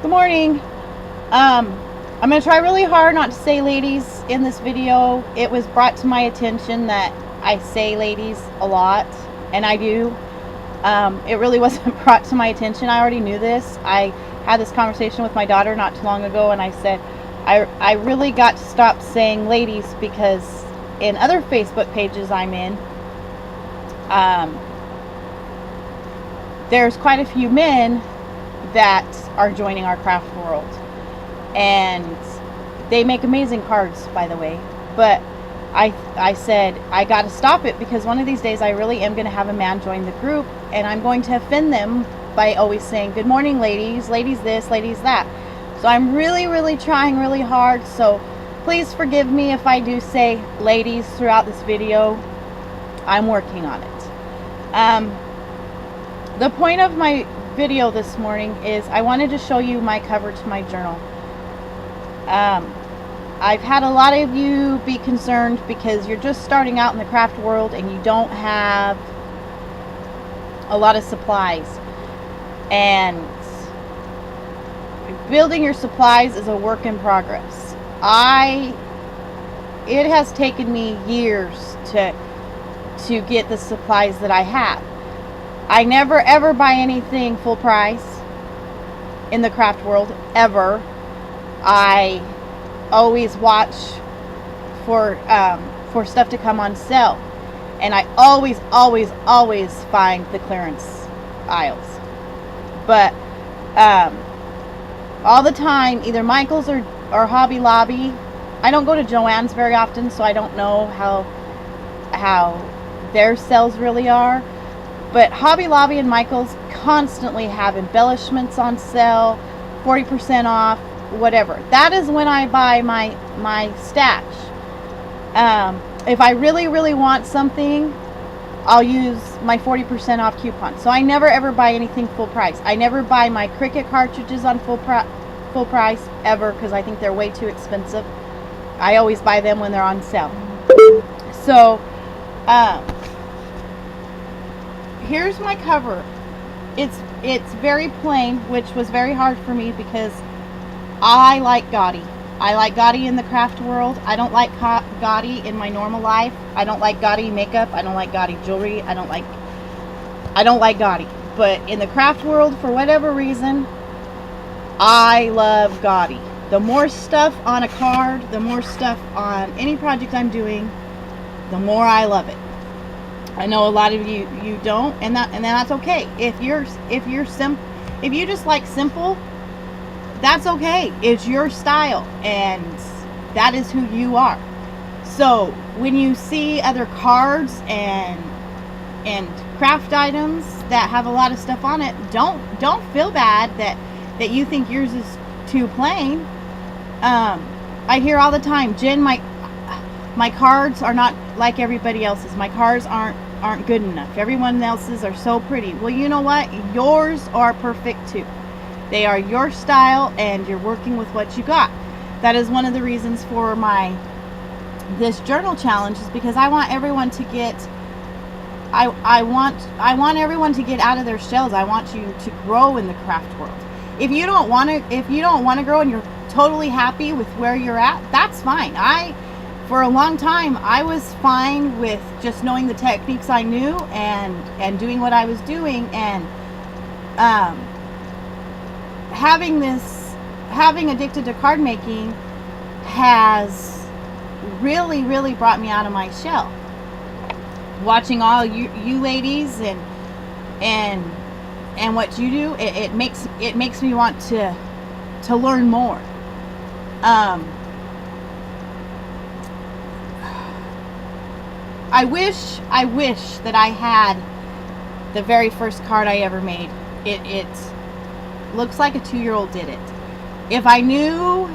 Good morning. I'm going to try really hard not to say ladies in this video. It was brought to my attention that I say ladies a lot, and I do. It really wasn't brought to my attention. I already knew this. I had this conversation with my daughter not too long ago, and I said, I really got to stop saying ladies because in other Facebook pages I'm in, there's quite a few men that are joining our craft world, and they make amazing cards, by the way. But I said I got to stop it because one of these days I really am going to have a man join the group, and I'm going to offend them by always saying good morning ladies, ladies this, ladies that. So I'm really trying really hard, so please forgive me if I do say ladies throughout this video. I'm working on it. The point of my video this morning is I wanted to show you my cover to my journal. I've had a lot of you be concerned because you're just starting out in the craft world and you don't have a lot of supplies, and building your supplies is a work in progress. It has taken me years to get the supplies that I have. I never ever buy anything full price in the craft world, ever. I always watch for stuff to come on sale, and I always find the clearance aisles. But all the time, either Michael's or Hobby Lobby. I don't go to Joann's very often, so I don't know how their sales really are. But Hobby Lobby and Michael's constantly have embellishments on sale, 40% off, whatever. That is when I buy my stash. If I really want something, I'll use my 40% off coupon. So I never ever buy anything full price. I never buy my Cricut cartridges on full price ever, because I think they're way too expensive. I always buy them when they're on sale. So here's my cover. It's very plain, which was very hard for me because I like gaudy. I like gaudy in the craft world. I don't like gaudy in my normal life. I don't like gaudy makeup. I don't like gaudy jewelry. I don't like gaudy. But in the craft world, for whatever reason, I love gaudy. The more stuff on a card, the more stuff on any project I'm doing, the more I love it. I know a lot of you don't, and that's okay. If you just like simple, that's okay. It's your style, and that is who you are. So when you see other cards and craft items that have a lot of stuff on it, don't feel bad that you think yours is too plain. I hear all the time, Jen, my cards are not like everybody else's. My cards aren't good enough. Everyone else's are so pretty. Well, you know what? Yours are perfect too. They are your style, and you're working with what you got. That is one of the reasons for this journal challenge, is because I want everyone to get I want everyone to get out of their shells. I want you to grow in the craft world. If you don't want to grow and you're totally happy with where you're at, that's fine. For a long time, I was fine with just knowing the techniques I knew and doing what I was doing, and having addicted to card making has really brought me out of my shell. Watching all you ladies and what you do, it makes me want to learn more. I wish that I had the very first card I ever made. It looks like a 2-year-old did it. If I knew,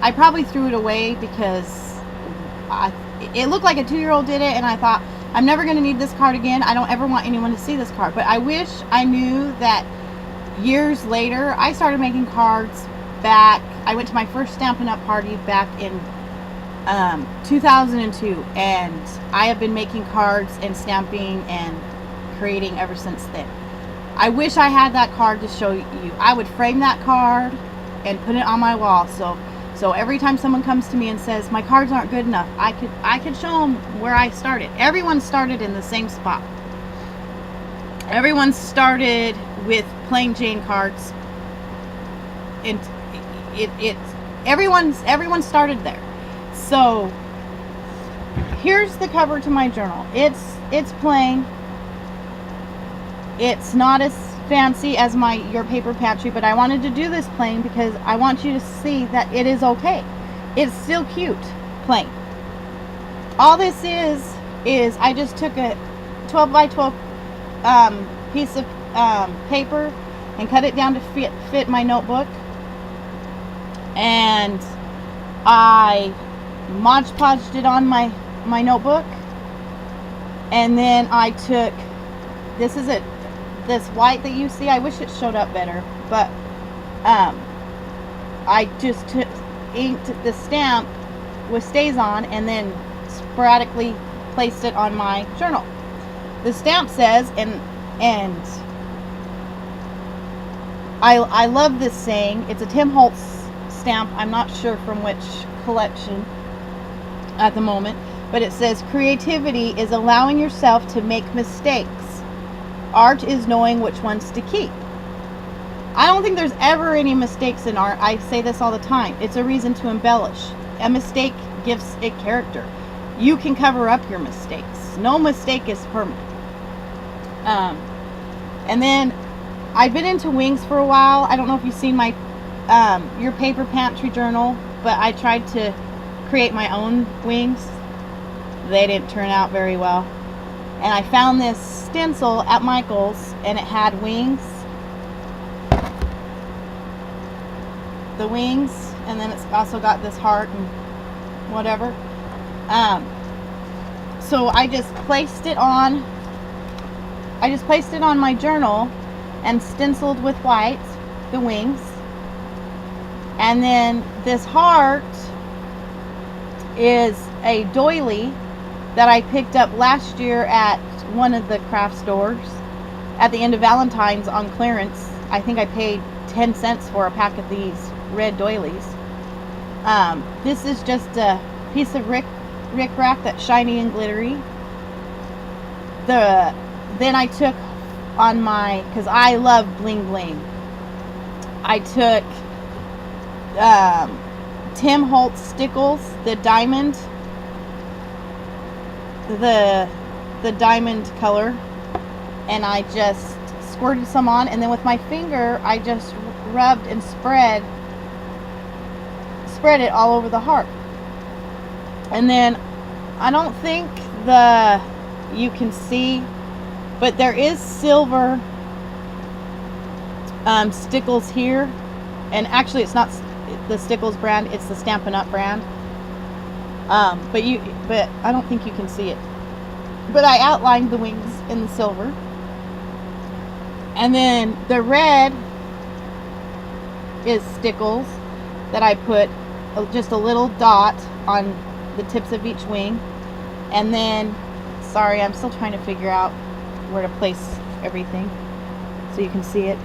I probably threw it away because it looked like a 2-year-old did it, and I thought, I'm never going to need this card again. I don't ever want anyone to see this card. But I wish I knew that years later. I started making cards back. I went to my first Stampin' Up! Party back in 2002, and I have been making cards and stamping and creating ever since then. I wish I had that card to show you. I would frame that card and put it on my wall. So every time someone comes to me and says my cards aren't good enough, I could show them where I started. Everyone started in the same spot. Everyone started with plain Jane cards, and everyone started there. So here's the cover to my journal. It's plain. It's not as fancy as your paper pantry, but I wanted to do this plain because I want you to see that it is okay. It's still cute, plain. All this is I just took a 12 by 12 piece of paper and cut it down to fit my notebook, and I Mod Podged it on my notebook, and then I took this white that you see. I wish it showed up better, but I just inked the stamp with StazOn and then sporadically placed it on my journal. The stamp says, and I love this saying. It's a Tim Holtz stamp. I'm not sure from which collection at the moment, but it says, creativity is allowing yourself to make mistakes. Art is knowing which ones to keep. I don't think there's ever any mistakes in art. I say this all the time. It's a reason to embellish. A mistake gives it character. You can cover up your mistakes. No mistake is permanent. And then I've been into wings for a while. I don't know if you've seen my your paper pantry journal, but I tried to create my own wings. They didn't turn out very well. And I found this stencil at Michael's, and it had wings. The wings, and then it's also got this heart and whatever. So I just placed it on my journal and stenciled with white the wings. And then this heart is a doily that I picked up last year at one of the craft stores at the end of Valentine's on clearance. I think I paid 10 cents for a pack of these red doilies. This is just a piece of rickrack that's shiny and glittery. Then I took on because I love bling bling, I took Tim Holtz stickles, the diamond, the diamond color, and I just squirted some on, and then with my finger I just rubbed and spread it all over the heart. And then I don't think you can see, but there is silver stickles here, and actually it's not the Stickles brand, it's the Stampin' Up brand. But I don't think you can see it. But I outlined the wings in the silver. And then the red is Stickles that I put just a little dot on the tips of each wing. And then, sorry, I'm still trying to figure out where to place everything so you can see it.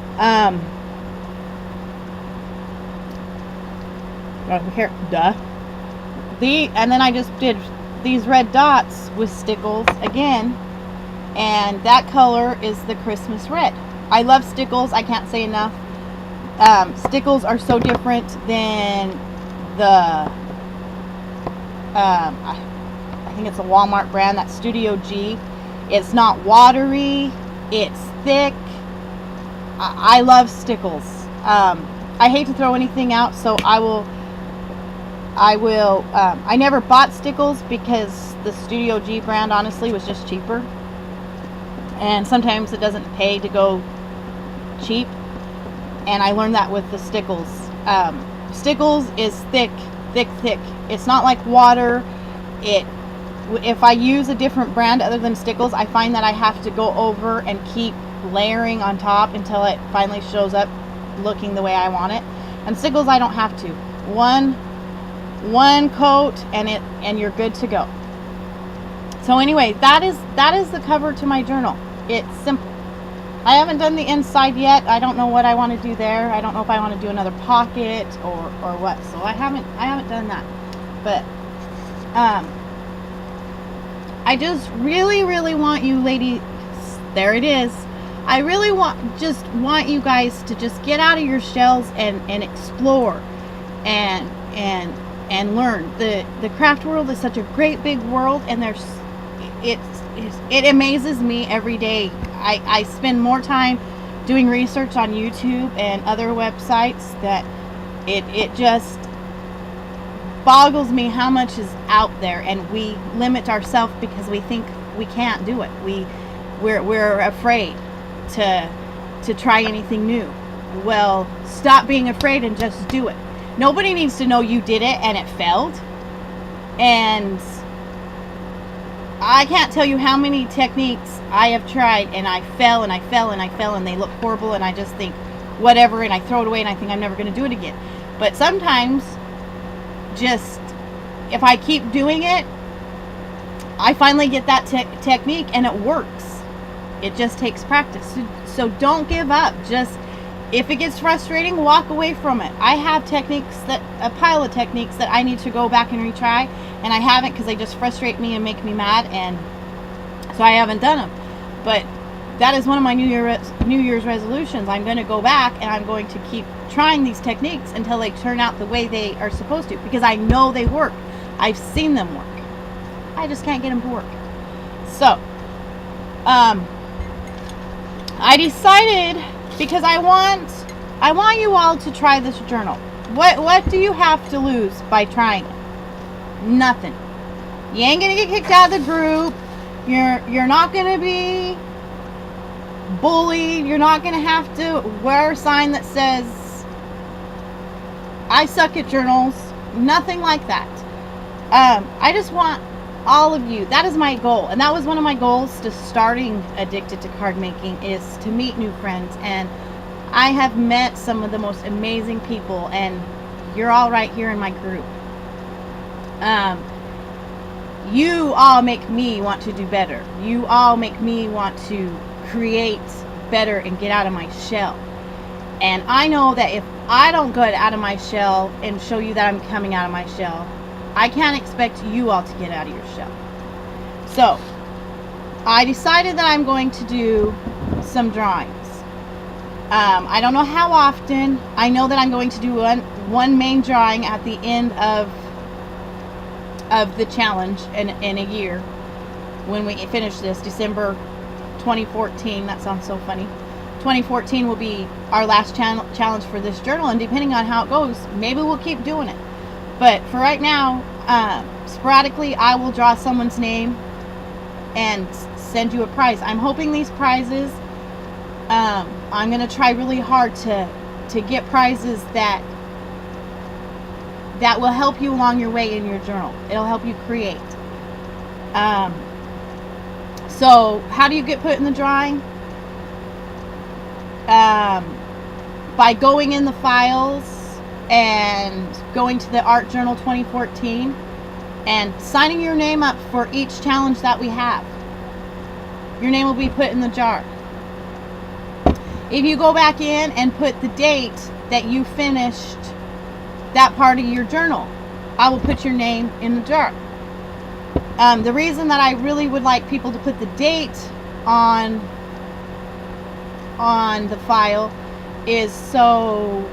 Here, duh. And then I just did these red dots with Stickles again, and that color is the Christmas red. I love Stickles. I can't say enough. Stickles are so different than the I think it's a Walmart brand, that's Studio G. It's not watery, it's thick. I love Stickles. I hate to throw anything out, so I never bought Stickles because the Studio G brand honestly was just cheaper, and sometimes it doesn't pay to go cheap, and I learned that with the Stickles. Stickles is thick. It's not like water. If I use a different brand other than Stickles, I find that I have to go over and keep layering on top until it finally shows up looking the way I want it. And Stickles, I don't have to. One coat and you're good to go. So anyway, that is the cover to my journal. It's simple. I haven't done the inside yet. I don't know what I want to do there. I don't know if I want to do another pocket or what. So I haven't done that. But I just really want you ladies, there it is. I really want you guys to just get out of your shells and explore and learn. The craft world is such a great big world, and it amazes me every day. I spend more time doing research on YouTube and other websites that it just boggles me how much is out there, and we limit ourselves because we think we can't do it. We're afraid to try anything new. Well, stop being afraid and just do it. Nobody needs to know you did it and it failed. And I can't tell you how many techniques I have tried and I fell and I fell and I fell and they look horrible, and I just think whatever, and I throw it away and I think I'm never going to do it again. But sometimes, just if I keep doing it, I finally get that technique and it works. It just takes practice. So don't give up. Just, if it gets frustrating, walk away from it. I have a pile of techniques that I need to go back and retry, and I haven't because they just frustrate me and make me mad, and so I haven't done them. But that is one of my New Year's resolutions. I'm going to go back and I'm going to keep trying these techniques until they turn out the way they are supposed to, because I know they work. I've seen them work. I just can't get them to work. So, I decided, because I want you all to try this journal. What do you have to lose by trying it? Nothing. You ain't gonna get kicked out of the group. You're not gonna be bullied. You're not gonna have to wear a sign that says I suck at journals. Nothing like that. I just want all of you. That is my goal, and that was one of my goals to starting Addicted to Card Making, is to meet new friends. And I have met some of the most amazing people, and you're all right here in my group. You all make me want to do better. You all make me want to create better and get out of my shell. And I know that if I don't get out of my shell and show you that I'm coming out of my shell, I can't expect you all to get out of your shell. So I decided that I'm going to do some drawings. I don't know how often. I know that I'm going to do one main drawing at the end of the challenge in a year, when we finish this, December 2014. That sounds so funny. 2014 will be our last challenge for this journal, and depending on how it goes, maybe we'll keep doing it. But for right now, sporadically I will draw someone's name and send you a prize. I'm hoping these prizes, I'm going to try really hard to get prizes that will help you along your way in your journal. It'll help you create. So how do you get put in the drawing? By going in the files and going to the Art Journal 2014 and signing your name up for each challenge that we have. Your name will be put in the jar. If you go back in and put the date that you finished that part of your journal, I will put your name in the jar. The reason that I really would like people to put the date on the file is so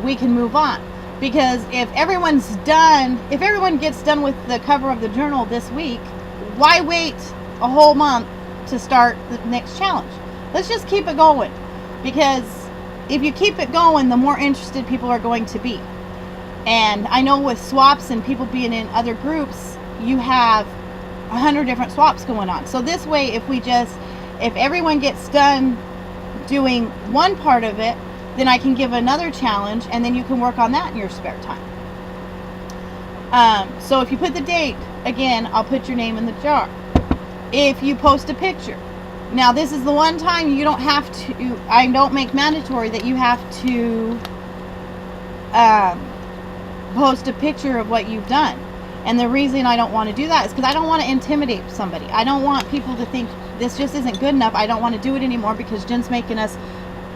we can move on. Because if everyone gets done with the cover of the journal this week, why wait a whole month to start the next challenge? Let's just keep it going, because if you keep it going, the more interested people are going to be. And I know with swaps and people being in other groups, you have 100 different swaps going on. So this way, if everyone gets done doing one part of it, then I can give another challenge, and then you can work on that in your spare time. So if you put the date, again, I'll put your name in the jar. If you post a picture, now this is the one time you don't have to, I don't make mandatory that you have to post a picture of what you've done. And the reason I don't want to do that is because I don't want to intimidate somebody. I don't want people to think this just isn't good enough. I don't want to do it anymore because Jen's making us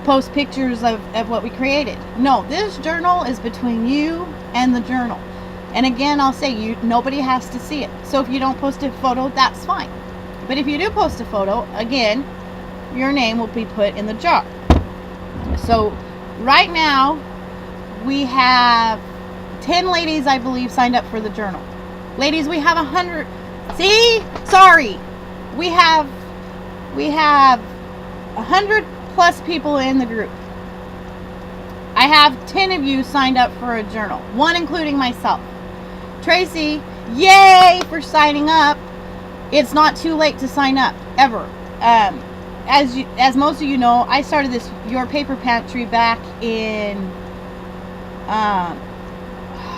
post pictures of what we created. No, this journal is between you and the journal. And again, I'll say nobody has to see it. So if you don't post a photo, that's fine. But if you do post a photo, again, your name will be put in the jar. So right now, we have 10 ladies, I believe, signed up for the journal. Ladies, we have 100. See? Sorry. We have 100 plus people in the group. I have 10 of you signed up for a journal, one including myself. Tracy, yay for signing up. It's not too late to sign up, ever. As most of you know, I started this Your Paper Pantry back in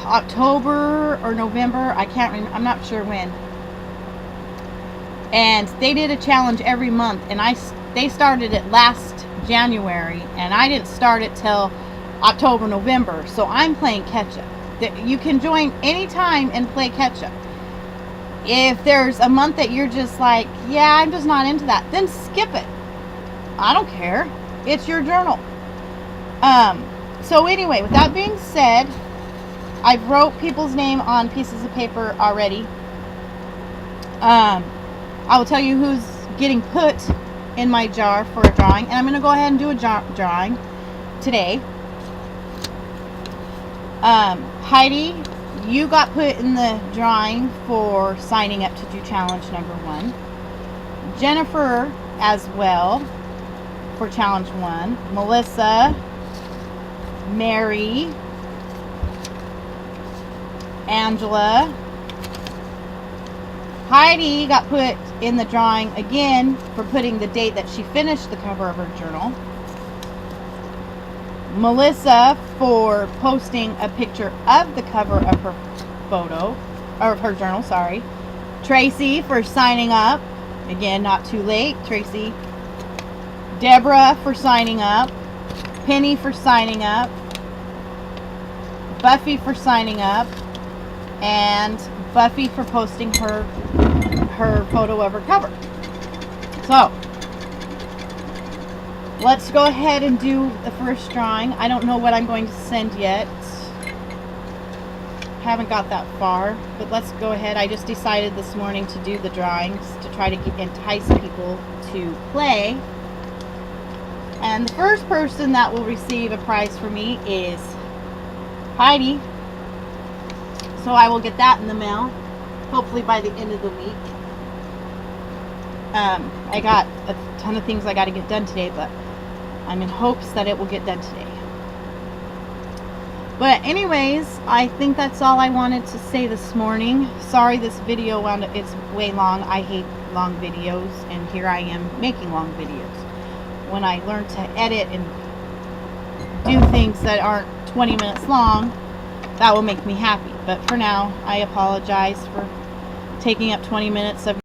October or November. I can't remember. I'm not sure when. And they did a challenge every month, and they started it last January, and I didn't start it till October, November. So I'm playing catch up. You can join anytime and play catch up. If there's a month that you're just like, yeah, I'm just not into that, then skip it. I don't care. It's your journal. So anyway, with that being said, I've wrote people's name on pieces of paper already. I will tell you who's getting put in my jar for a drawing, and I'm going to go ahead and do a drawing today. Heidi, you got put in the drawing for signing up to do challenge number 1. Jennifer as well for challenge 1. Melissa, Mary, Angela. Heidi got put in the drawing again for putting the date that she finished the cover of her journal. Melissa for posting a picture of the cover of her photo, or of her journal, sorry. Tracy for signing up. Again, not too late, Tracy. Deborah for signing up. Penny for signing up. Buffy for signing up. And Buffy for posting her photo of her cover. So, let's go ahead and do the first drawing. I don't know what I'm going to send yet. Haven't got that far, but let's go ahead. I just decided this morning to do the drawings to try to entice people to play. And the first person that will receive a prize for me is Heidi. So I will get that in the mail, hopefully by the end of the week. I got a ton of things I got to get done today, but I'm in hopes that it will get done today. But anyways, I think that's all I wanted to say this morning. Sorry this video it's way long. I hate long videos, and here I am making long videos. When I learn to edit and do things that aren't 20 minutes long, that will make me happy. But for now, I apologize for taking up 20 minutes of